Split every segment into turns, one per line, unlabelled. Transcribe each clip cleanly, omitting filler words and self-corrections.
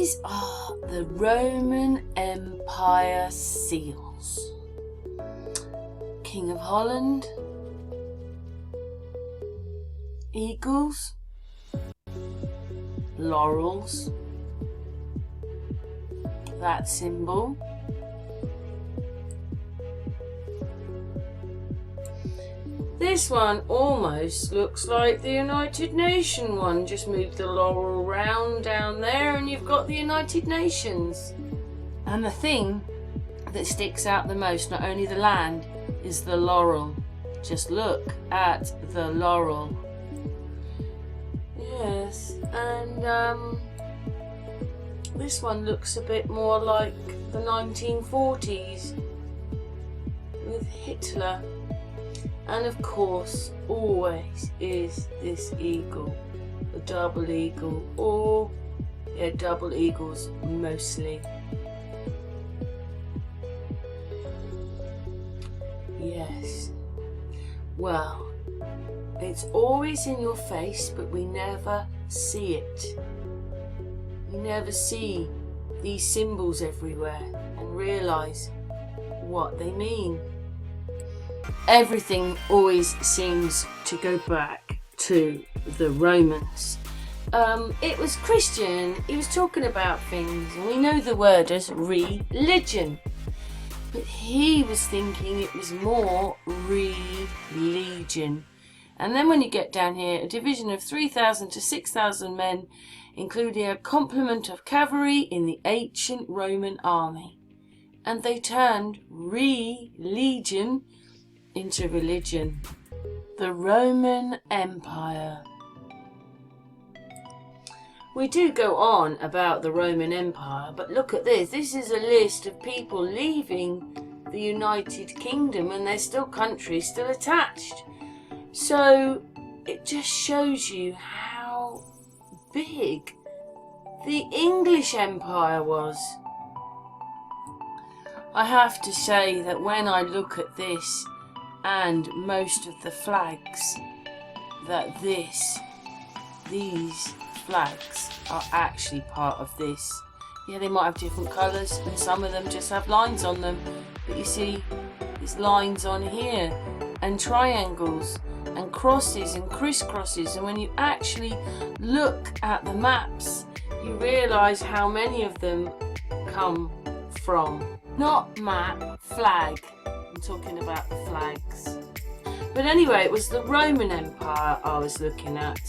These are the Roman Empire seals. King of Holland, eagles, laurels, that symbol, this one almost looks like the United Nations one. Just move the laurel round down there and you've got the United Nations. And the thing that sticks out the most, not only the land, is the laurel. Just look at the laurel. Yes, and this one looks a bit more like the 1940s with Hitler. And of course, always is this eagle, a double eagle, or yeah, double eagles mostly. Yes. Well, it's always in your face, but we never see it. You never see these symbols everywhere and realise what they mean. Everything always seems to go back to the Romans. It was Christian, he was talking about things, and we know the word as religion. But he was thinking it was more religion. And then when you get down here, a division of 3,000 to 6,000 men, including a complement of cavalry in the ancient Roman army. And they turned religion into religion. The Roman Empire. We do go on about the Roman Empire, but look at this. This is a list of people leaving the United Kingdom and there's still countries still attached. So it just shows you how big the English Empire was. I have to say that when I look at this and most of the flags, that these flags are actually part of this. Yeah, they might have different colours and some of them just have lines on them, but you see there's lines on here and triangles and crosses and crisscrosses, and when you actually look at the maps you realise how many of them come from, not map, flag. I'm talking about the flags. But anyway, it was the Roman Empire I was looking at.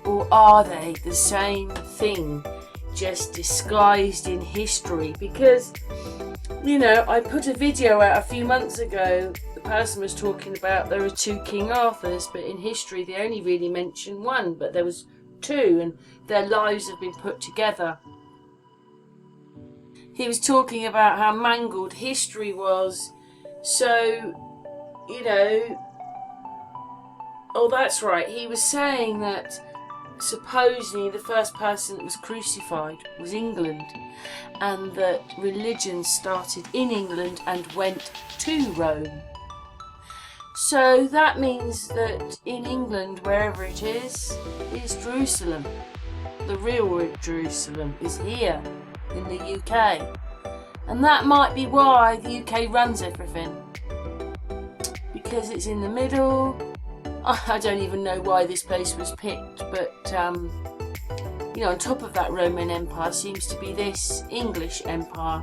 Or are they the same thing, just disguised in history? Because, you know, I put a video out a few months ago. The person was talking about there are two King Arthurs, but in history they only really mention one, but there was two, and their lives have been put together. He was talking about how mangled history was. So, you know, oh, that's right. He was saying that supposedly the first person that was crucified was England, and that religion started in England and went to Rome. So that means that in England, wherever it is Jerusalem. The real Jerusalem is here in the UK. And that might be why the UK runs everything. Because it's in the middle. I don't even know why this place was picked, but you know, on top of that Roman Empire seems to be this English Empire,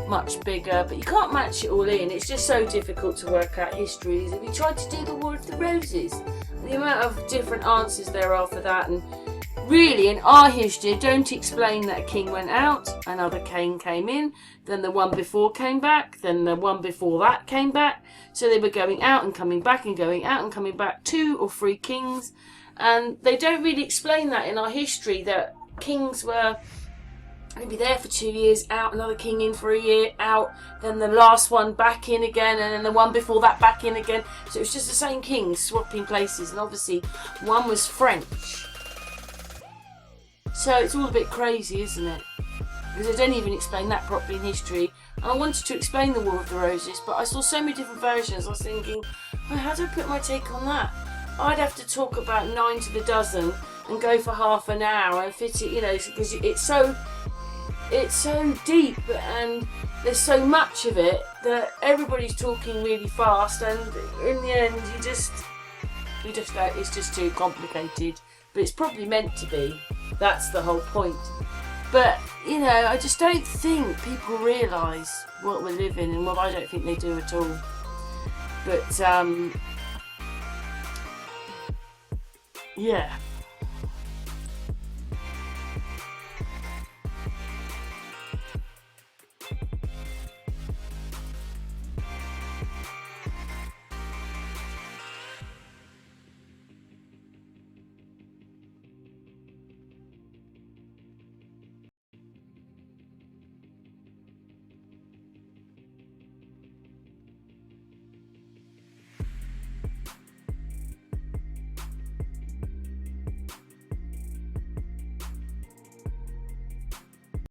much bigger, but you can't match it all in. It's just so difficult to work out histories. If you tried to do the War of the Roses, the amount of different answers there are for that, and really in our history don't explain that a king went out, another king came in, then the one before came back, then the one before that came back. So they were going out and coming back and going out and coming back, 2 or 3 kings. And they don't really explain that in our history, that kings were maybe there for 2 years, out, another king in for a year, out, then the last one back in again, and then the one before that back in again. So it was just the same kings swapping places, and obviously one was French. So it's all a bit crazy, isn't it? Because I don't even explain that properly in history. And I wanted to explain the War of the Roses, but I saw so many different versions. I was thinking, well, how do I put my take on that? I'd have to talk about 9 to the dozen and go for half an hour and fit it, you know, because it's so deep and there's so much of it that everybody's talking really fast, and in the end you just don't, it's just too complicated. But it's probably meant to be. That's the whole point. But, you know, I just don't think people realise what we're living, and well, I don't think they do at all. But, yeah.